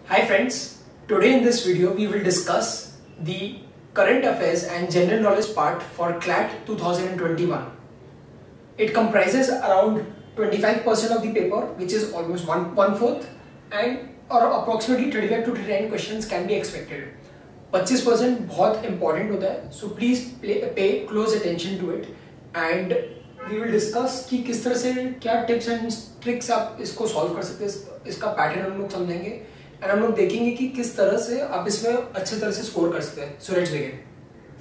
Hi friends, today in this video we will discuss the current affairs and general knowledge part for CLAT 2021. It comprises around 25% of the paper, which is almost one-fourth, and or approximately 35 to 39 questions can be expected. 25% बहुत important होता है, so please pay close attention to it and we will discuss कि किस तरह से क्या tips and tricks आप इसको solve कर सकते हैं, इसका pattern हम लोग समझेंगे and हम लोग देखेंगे कि किस तरह से आप इसमें अच्छे तरह से score कर सकते हैं. So let's begin.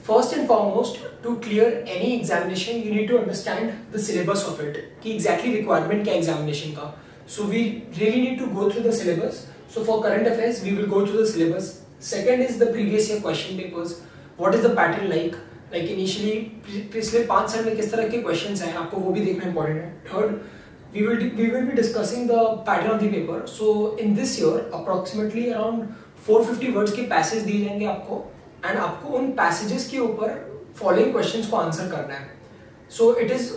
First and foremost, to clear any examination, you need to understand the syllabus of it. कि exactly requirement क्या examination का. So we really need to go through the syllabus. So for current affairs, we will go through the syllabus. Second is the previous year question papers. What is the pattern like? Like initially पिछले 5 साल में किस तरह के questions हैं आपको वो भी देखना important है. Third, we will be discussing the pattern of the paper. So in this year, approximately around 450 words के passage दिए जाएंगे आपको and आपको उन passages के ऊपर following questions को answer करना है. So it is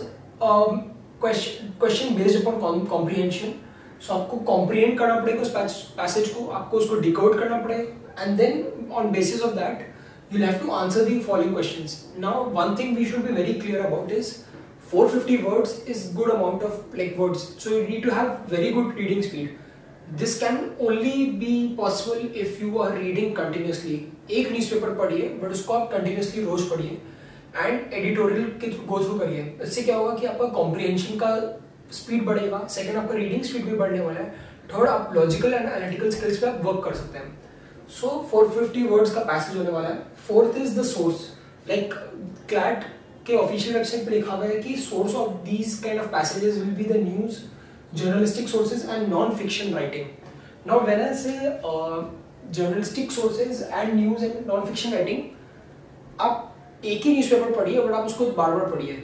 question based upon comprehension. So आपको comprehend करना पड़ेगा उस passage को, आपको उसको decode करना पड़ेगा. And then on basis of that you'll have to answer the following questions. Now one thing we should be very clear about is 450 words is good amount of words, so you need to have very good reading speed. This can only be possible if you are reading continuously. एक newspaper पढ़िए but उसको आप continuously रोज पढ़िए and editorial के go through करिए. इससे क्या होगा कि आपका comprehension का speed बढ़ेगा, second आपका reading speed भी बढ़ने वाला है, third आप logical and analytical skills पे आप work कर सकते हैं. So 450 words का passage होने वाला है. Fourth is the source. Like CLAT के official website पे लिखा हुआ है कि source of these kind of passages will be the news, journalistic sources and non-fiction writing. Now when I say journalistic sources and news and non-fiction writing, आप एक ही newspaper पढ़िए but आप उसको बार-बार पढ़िए.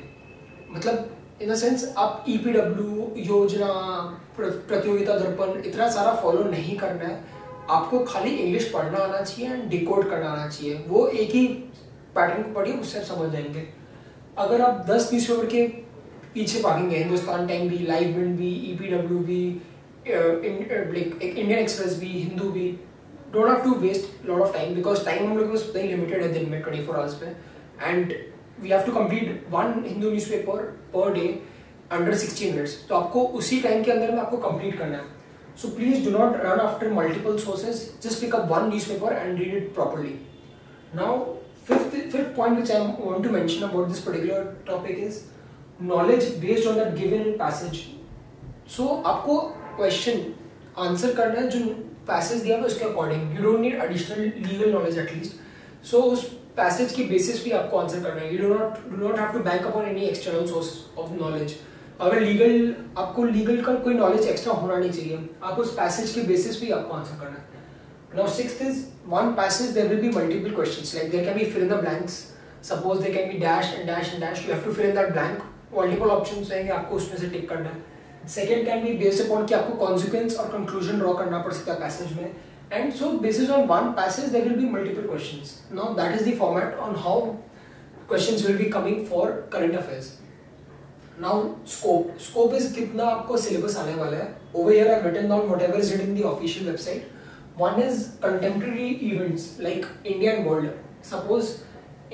मतलब in a sense आप EPW, योजना, प्रतियोगिता दर्पण इतना सारा फॉलो नहीं करना है. आपको खाली इंग्लिश पढ़ना आना चाहिए एंड डिकोड करना आना चाहिए. वो एक ही पैटर्न को पढ़िए, उससे आप समझ जाएंगे. अगर आप 10 न्यूज़पेपर के पीछे भागेंगे, हिंदुस्तान टाइम भी, लाइव मिंट भी, EPW भी, इंडियन एक्सप्रेस भी, हिंदू भी, don't have to waste lot of time because time हम लोग के पास उतना ही लिमिटेड है दिन में 24 आवर्स पे and we have to complete one Hindu newspaper per day under 60 minutes. तो आपको उसी टाइम के अंदर में आपको कंप्लीट करना है. So please do not run after multiple sources. Just pick up one newspaper and read it properly. Now, fifth point which I want to mention about this particular topic is knowledge based on that given passage. So आपको question answer करना है जो passage दिया है उसके according. You don't need additional legal knowledge at least. So उस passage की basis भी आपको answer करना है. You do not have to bank upon any external source of knowledge. अगर आपको लीगल का कोई नॉलेज एक्स्ट्रा होना नहीं चाहिए, आप उस पैसेज के बेसिस पे आपको आंसर करना है. Now sixth is one passage there will be multiple questions like there can be fill in the blanks. Suppose there can be dash and dash and dash. You have to fill in that blank. Multiple options रहेंगे, आपको उसमें से tick करना है. Second can be based upon कि आपको consequence और conclusion draw करना पड़ सकता है पैसेज में. And so basis on one passage there will be multiple questions. Now that is the format on how questions will be coming for current affairs. Now scope is कितना आपको syllabus आने वाला है. Over here I've written down whatever is written in the official website. One is contemporary events like India and world. Suppose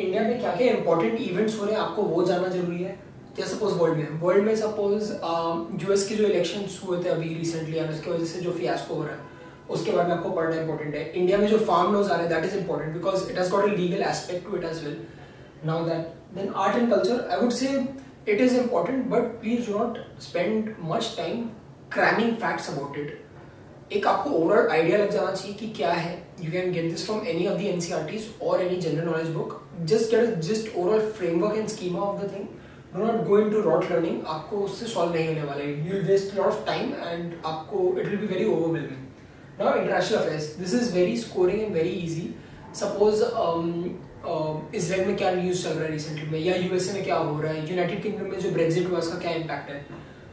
India में क्या क्या important events हो रहे हैं आपको वो जानना जरूरी है. क्या suppose world में suppose US के जो elections हुए थे अभी recently और उसके वजह से जो fiasco हो रहा है उसके बारे में आपको पढ़ना important है. इंडिया में जो farm laws आ रहे हैं that is important because it has got a legal aspect to it as well. Now that then art and culture, I would say it is important but please do not spend much time cramming facts about it. एक आपको overall idea लग जाना चाहिए कि क्या है. You can get this from any of the NCERTs or any general knowledge book. Just get a just overall framework and schema of the thing. Do not go into rote learning. आपको उससे solve नहीं होने वाला है. You will waste a lot of time and आपको it will be very overwhelming. Now international affairs. This is very scoring and very easy. Suppose Israel में क्या news चल रहा है रिसेंटली में या यूएसए में क्या हो रहा है, यूनाइटेड किंगडम में जो ब्रेक्जिट हुआ उसका क्या इम्पैक्ट है.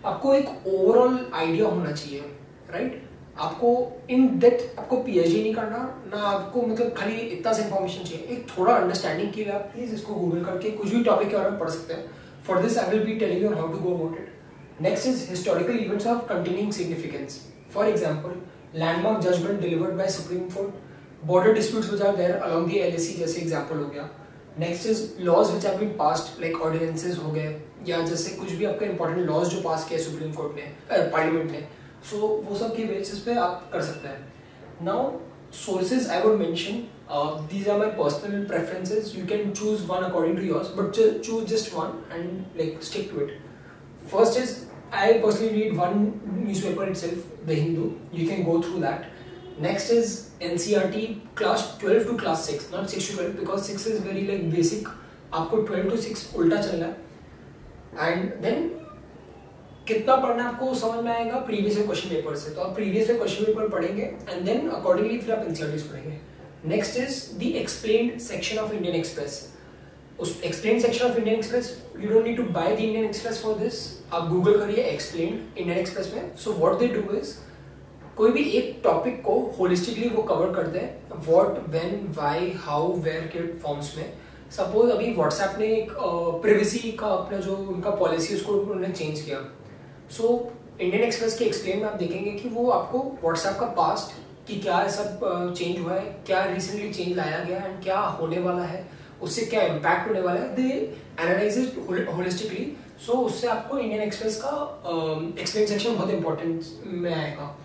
आपको एक ओवरऑल आइडिया होना चाहिए, राइट. आपको इन डेप्थ आपको पीएचडी नहीं करना ना, आपको मतलब खाली इतना सा इन्फॉर्मेशन चाहिए. एक थोड़ा अंडरस्टैंडिंग के लिए आप प्लीज इसको गूगल करके कुछ भी टॉपिक के बारे में पढ़ सकते हैं. For this I will be telling you how to go about it. Next is historical events of continuing significance. For example landmark judgement delivered by supreme court, border disputes which are there along the LAC जैसे example हो गया। Next is laws which have been passed like ordinances हो गए, या जैसे कुछ भी आपका इंपॉर्टेंट लॉज जो पास किया सुप्रीम कोर्ट ने पार्लियामेंट ने, सो वो सब के बेसिस पे आप कर सकते हैं। Now sources I would mention, these are my personal preferences, you can choose one according to yours, but choose just one and like stick to it. First is, I personally read one newspaper itself, The Hindu, you can go through that. Next is NCERT class 12 to class 6, not 6 to 12 because 6 is very like basic, आपको 12 to 6 उल्टा चलना है। and then कितना पढ़ना आपको समझ में आएगा प्रीवियस ईयर क्वेश्चन पेपर से, तो आप प्रीवियस ईयर क्वेश्चन पेपर पढ़ेंगे एंड देन अकॉर्डिंगली फिर आप एनसीईआरटीज पढ़ेंगे। Next is the explained section of Indian Express. उस explained section of Indian Express you don't need to buy the Indian Express for this, आप Google करिए explained Indian express में। So what they do is कोई भी एक topic को holistically वो cover करते हैं, what, when, why, how, where के फॉर्म्स में। सपोज अभी व्हाट्सएप ने एक प्रिवेसी का अपना जो उनका पॉलिसी उसको उन्होंने चेंज किया, सो इंडियन एक्सप्रेस के एक्सप्लेन में आप देखेंगे कि वो आपको व्हाट्सएप का पास्ट कि क्या सब चेंज हुआ है, क्या रिसेंटली चेंज लाया गया एंड क्या होने वाला है, उससे क्या इम्पैक्ट होने वाला है, they analyse it holistically. So उससे आपको इंडियन एक्सप्रेस का एक्सप्लेन सेक्शन बहुत इंपॉर्टेंट में आएगा।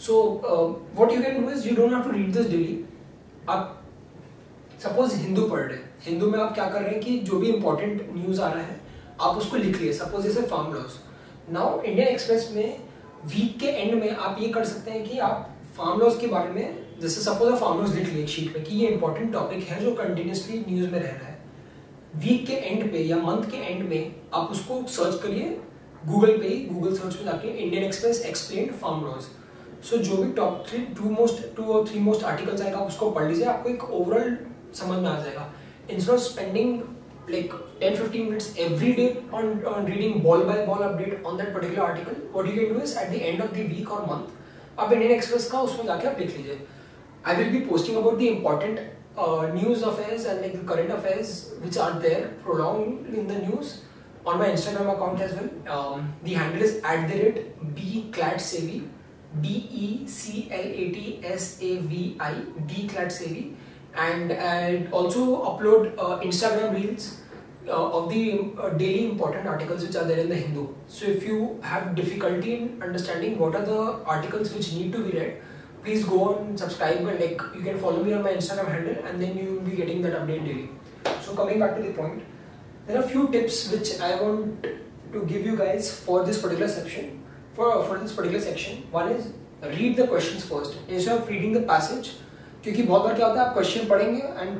So what you can do is you don't have to read this daily. आप सपोज हिंदू पढ़ रहे हैं, हिंदू में आप क्या कर रहे हैं कि जो भी इंपॉर्टेंट न्यूज आ रहा है आप उसको लिख लिए, सपोज जैसे farm laws. Now Indian express में वीक के एंड में आप ये कर सकते हैं कि आप फार्म लॉज के बारे में, जैसे सपोज फार्म लॉज लिख लिए एक शीट पे कि ये इंपॉर्टेंट टॉपिक है जो कंटिन्यूसली न्यूज में रह रहा है। वीक के एंड पे या मंथ के एंड में आप उसको सर्च करिए गूगल पे, गूगल सर्च में जाके Indian Express explained farm laws. So जो भी टॉप 2 और 3 मोस्ट आर्टिकल्स आएगा आप उसको पढ़ लीजिए, आपको एक ओवरऑल समझ में आ जाएगा। Instead of spending like 10-15 minutes every day on reading ball by ball update on that particular article, what you can do is at the end of the week or month आप Indian express का उसमें जाके आप लिख लीजिए। I will be posting about the important news affairs and like the current affairs which are there prolonged in the news on my Instagram account as well. The handle is @bcladsavi, BECLATSAVI, bcladsavi, and I also upload Instagram reels of the daily important articles which are there in the Hindu. So if you have difficulty in understanding what are the articles which need to be read, please go on subscribe and like you can follow me on my Instagram handle and then you will be getting that update daily. So coming back to the point, there are a few tips which I want to give you guys for this particular section. For this particular section, one is read the questions first instead of reading the passage. क्योंकि बहुत बार क्या होता है आप question पढ़ेंगे and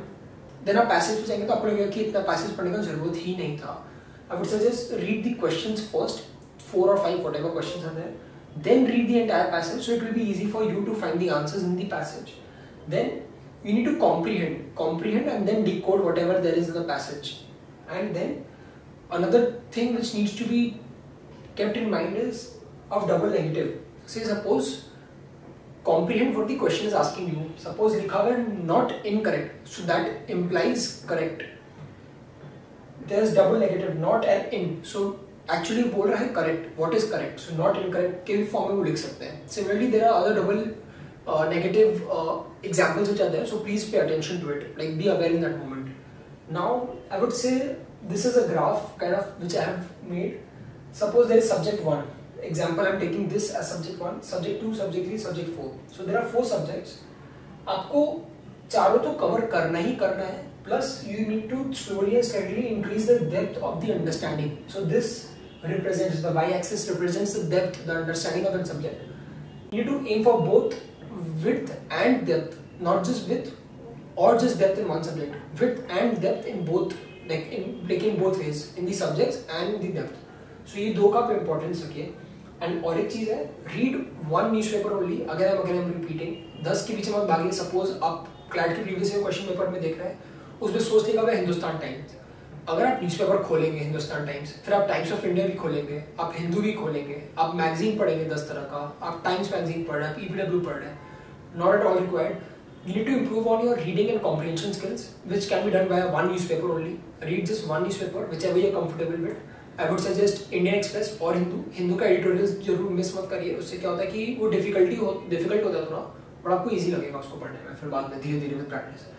then आप passage पे जाएंगे तो आपको लगेगा कि इतना पैसेज पढ़ने का जरूरत ही नहीं था। I would suggest read the questions first, 4 or 5 whatever questions are there, then read the entire passage so it will be easy for you to find the answers in the passage. Then you need to comprehend and then decode whatever there is in the passage. And then another thing which needs to be kept in mind is of double negative. Say suppose comprehend what the question is asking you. Suppose लिखा हुआ not incorrect, so that implies correct. There is double negative, not and in. So actually बोल रहा है correct. What is correct? So not incorrect के भी form में वो लिख सकते हैं. Similarly, there are other double negative examples which are there. So please pay attention to it. Like be aware in that moment. Now I would say this is a graph kind of which I have made. Suppose there is subject 1. Example, I'm taking this as subject 1, subject 2, subject 3, subject 4. So there are 4 subjects. आपको चारों तो cover करना ही करना है, plus you need to slowly and steadily increase the depth of the understanding. So this represents, the y-axis represents the depth, the understanding of that subject. You need to aim for both width and depth, not just width or just depth in one subject. Width and depth in both, like in both ways, in the subjects and the depth. So ये दो का importance रखिए। And और एक चीज़ है, read 1 newspaper only, अगर I'm repeating, 10 के पीछे मत भागिए। सपोज आप क्लैट के प्रीवियस क्वेश्चन पेपर में देख रहे हैं, उसमें सोच लिखा हुआ है हिंदुस्तान टाइम्स। अगर आप न्यूज़पेपर खोलेंगे हिंदुस्तान टाइम्स, फिर आप टाइम्स ऑफ इंडिया भी खोलेंगे, आप हिंदू भी खोलेंगे, आप मैगजीन पढ़ेंगे 10 तरह का, आप टाइम्स मैगजीन पढ़ रहे हैं, आप EPW पढ़ रहे हैं, not at all required. You need to improve on your reading and comprehension skills, which can be done by one newspaper only. Read just one newspaper, whichever you're comfortable with. I would suggest Indian express और हिंदू का editorials जरूर miss मत करिए। उससे क्या होता है कि वो डिफिकल्ट होता है थोड़ा, बट आपको ईजी लगेगा उसको पढ़ने में फिर बाद में धीरे धीरे with practice.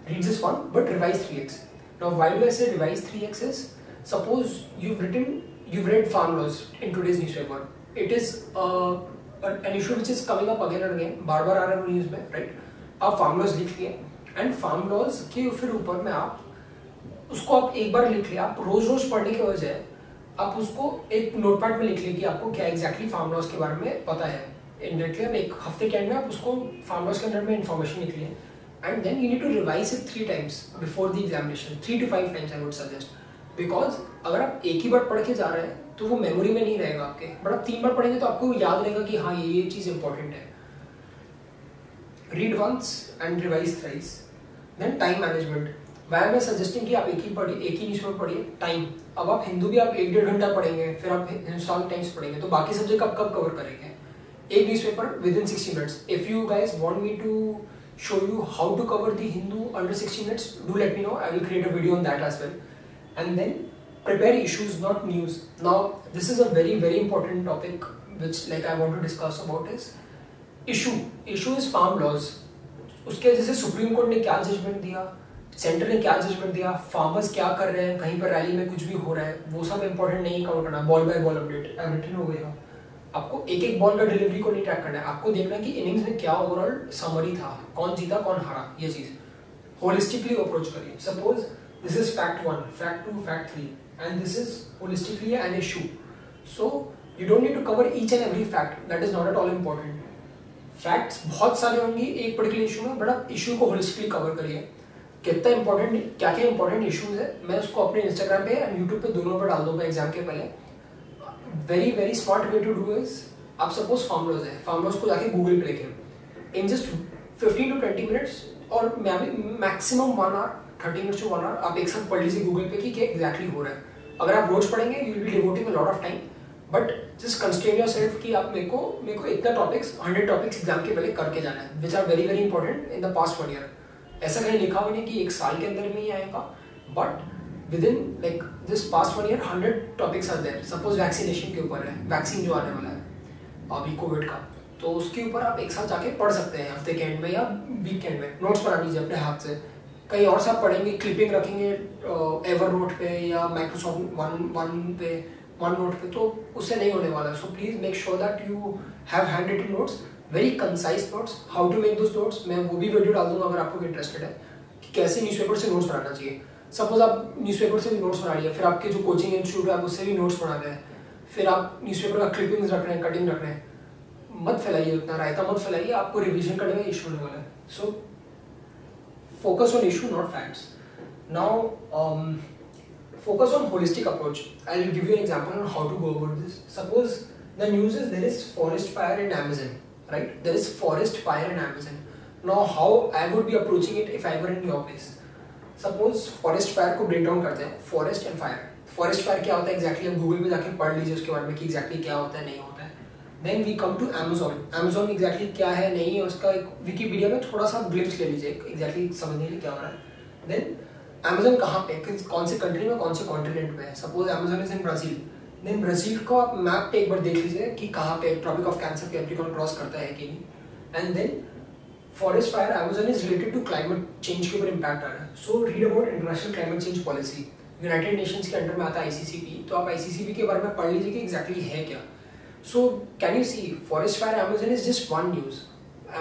Reads is fun, but revise 3x. Now, why do I say revise 3x is, suppose you've read farm laws in today's newspaper. It is an issue which is coming up again and again. बार बार आ रहा है news में, right? आप farm laws लिख लिए, and farm laws के फिर ऊपर में आप उसको आप एक बार लिख लिया, आप रोज पढ़ने के बजाय आप उसको एक नोटपैड में लिख लिया कि आपको क्या एग्जैक्टली फार्म लॉज के बारे में पता है। इंडायरेक्टली आप एक हफ्ते के एंड में आप उसको फार्म लॉज के अंदर में इन्फॉर्मेशन लिखिए, and then you need to revise it 3 times before the examination, 3 to 5 times I would suggest, because अगर आप एक ही बार पढ़ के जा रहे हैं तो वो मेमोरी में नहीं रहेगा आपके, बट आप 3 बार पढ़ेंगे तो आपको याद रहेगा कि हाँ ये चीज़ इंपॉर्टेंट है। Read once and revise thrice. Then time management. Why am I suggesting कि आप एक ही न्यूज़पेपर पढ़िए। टाइम, अब आप हिंदू भी आप 1-1.5 घंटा पढ़ेंगे, फिर आप हिंदुस्तान टाइम्स पढ़ेंगे, तो बाकी सब्जेक्ट आप कब कवर करेंगे? एक newspaper within 60 minutes. If you guys want me to show you how to cover the Hindu under 60 minutes, do let me know. I will create a video on that as well. And then prepare issues, not news. Now this is a very very important topic which like I want to discuss about is issue is farm laws. उसके जैसे supreme court ने क्या judgement दिया, centre ने क्या judgement दिया, farmers क्या कर रहे हैं, कहीं पर रैली में कुछ भी हो रहा है, वो सब इंपॉर्टेंट नहीं कवर करना। Ball by ball update everything हो गया। आपको एक एक बॉल का डिलीवरी को नहीं ट्रैक करना है, आपको देखना है कि इनिंग्स में क्या ओवरऑल समरी था, कौन जीता कौन हारा, ये चीज होलिस्टिकली अप्रोच करिए। Suppose this is fact 1, fact 2, fact 3 and this is holistically an issue, so you don't need to cover each and every fact, that is not at all important. Facts बहुत सारे होंगे एक particular issue में, but आप issue को holistically cover करिए। कितना important, क्या क्या इंपॉर्टेंट इशूज है, मैं उसको अपने इंस्टाग्राम पे एंड यूट्यूब पे दोनों पर डाल दूंगा एग्जाम के पहले। Very very smart way to do is, आप सपोज फार्म लॉज है, फार्म लॉज को जाके गूगल पे लिखें इन जस्ट 15 to 20 मिनट्स, और maximum 1 hour 30 minutes to 1 hour आप एक साथ पढ़ लीजिए गूगल पे कि क्या एग्जैक्टली हो रहा है। अगर आप रोज पढ़ेंगे you will be devoting a lot of time, but just constrain yourself कि आप मेरे को इतना टॉपिक्स 100 टॉपिक्स एग्जाम के पहले करके जाना है, which are very very important in the past 1 year। ऐसा कहीं लिखा हुआ नहीं कि एक साल के अंदर में ही आएगा, but within like this past 1 year 100 topics are there। Suppose vaccination के ऊपर है, वैक्सीन जो आने वाला है अभी कोविड का, तो उसके ऊपर आप एक साथ जाके पढ़ सकते हैं हफ्ते के एंड में या वीक के एंड में। नोट्स बना लीजिए अपने हाथ से, कहीं और से आप पढ़ेंगे, क्लिपिंग रखेंगे एवर नोट पे या माइक्रोसॉफ्ट वन नोट पे, तो उससे नहीं होने वाला है। So please make sure that you have handwritten notes, very concise notes. How to make those notes, मैं वो भी वीडियो डाल दूंगा अगर आपको इंटरेस्टेड है कि कैसे न्यूज़पेपर से नोट्स बनाना चाहिए। सपोज आप न्यूज़पेपर से भी नोट्स बना लिया, फिर आपके जो कोचिंग इंस्टीट्यूट है आप उससे भी नोट्स बना रहे हैं, फिर आप न्यूज़पेपर का क्लिपिंग्स रख रहे हैं, कटिंग रख रहे हैं, मत फैलाइए उतना, रायता मत फैलाइए, आपको रिवीजन करने में इशू होने वाला है। So focus on issue not facts. Now focus on holistic approach. I will give you an example on how to go about this. Suppose the news is there is forest fire in Amazon, right? There is forest fire in Amazon. Now how I would be approaching it if I were in your place? Suppose forest fire को break down करते हैं, forest and fire. Forest fire क्या होता है exactly, आप Google पे जाके पढ़ लीजिए उसके बारे में कि exactly क्या होता है नहीं होता है। Then we come to Amazon. Amazon exactly क्या है नहीं है उसका एक Wikipedia में थोड़ा सा glimpse ले लीजिए, exactly समझने के लिए क्या हो रहा है। Then अमेज़न कहाँ पे, कौन से कंट्री में, कौन से कॉन्टिनेंट पे है। Suppose Amazon is in Brazil, then Brazil को आप मैप पे एक बार देख लीजिए कि कहाँ पे tropic of cancer capricorn cross करता है कि नहीं। And then forest fire Amazon is related to climate change के ऊपर इम्पैक्ट आ रहा है। So read about international climate change policy, United Nations के अंडर में आता है ICCP, तो आप ICCP के बारे में पढ़ लीजिए कि एग्जैक्टली है क्या। So can you see forest fire Amazon is just one news,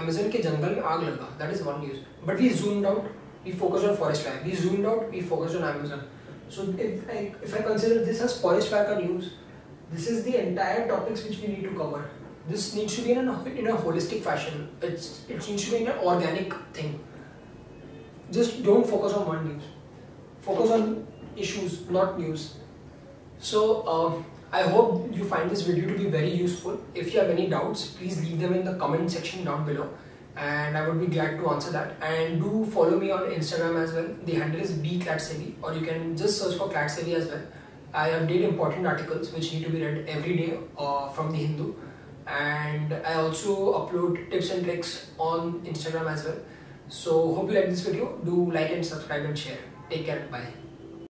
Amazon के जंगल में आग लगा, that is one news, but we zoomed out, we focused on forest fire, we zoomed out, we focused on Amazon. So if I consider this as forest fire ka news, this is the entire topics which we need to cover. This needs to be in a holistic fashion. It needs to be in an organic thing. Just don't focus on one news. Focus on issues, not news. So I hope you find this video to be very useful. If you have any doubts, please leave them in the comment section down below, and I would be glad to answer that. And do follow me on Instagram as well. The handle is bclatsevi, or you can just search for Clatsevi as well. I update important articles which need to be read every day from the Hindu, and I also upload tips and tricks on Instagram as well. So hope you like this video. Do like and subscribe and share. Take care. Bye.